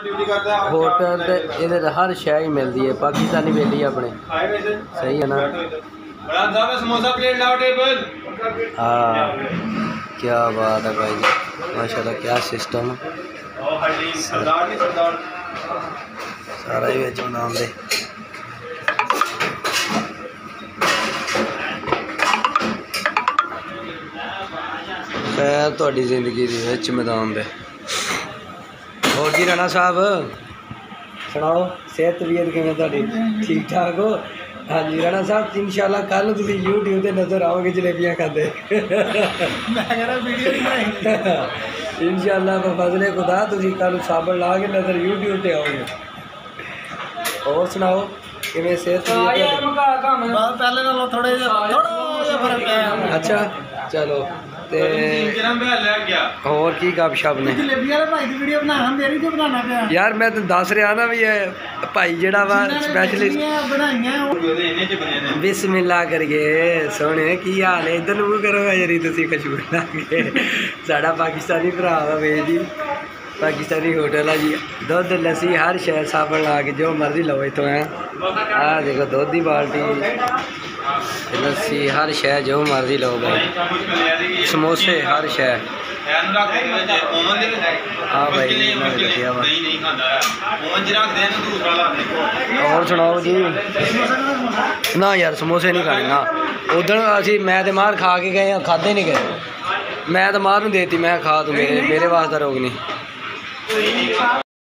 Hotel ये हर शह ही मिलती है, पाकिस्तानी बेली अपने सही है ना। हाँ क्या बात है भाई जी, माशाल्लाह क्या सिस्टम सारा ही बेच बनाम दे। खैर थोड़ी जिंदगी के मैदान दे। और जी राणा साहब सुनाओ, सेहत तबीयत किवें तुहाडी, ठीक ठाक हो? हाँ जी राणा साहब, इंशाल्लाह कल तुम यूट्यूब पर नजर आओगे जलेबियाँ खाते। इंशाल्लाह बफजले खुदा तुम कल साबन ला के नजर यूट्यूब पर आओगे। और सुनाओ किवें सेहत पहले नालों थोड़ा फर्क है। अच्छा चलो ते और की गप शप ने यार, मैं तो दस रहा ना भी भाई जड़ा वा स्पैशलिस्ट। बिस्मिल्लाह करिए सोने की हाल है, इधर मूव करो जरी तुम खुशबू लागे। साड़ा पाकिस्तानी भरा वा वे जी, पाकिस्तानी होटल है जी, दुध लस्सी हर शह साबन ला के जो मर्जी लो इतों है। आ देखो दुध की बाल्टी लस्सी हर शह जो मर्जी लो भाई, समोसे हर शह। हाँ भाई और सुनाओ जी। ना यार समोसे नहीं खाने ना, उधर असी मैं तो मार खा के गए, खाते नहीं गए। मैं तो मार देती, मैं खा तू मेरे वास्ते रोक नहीं।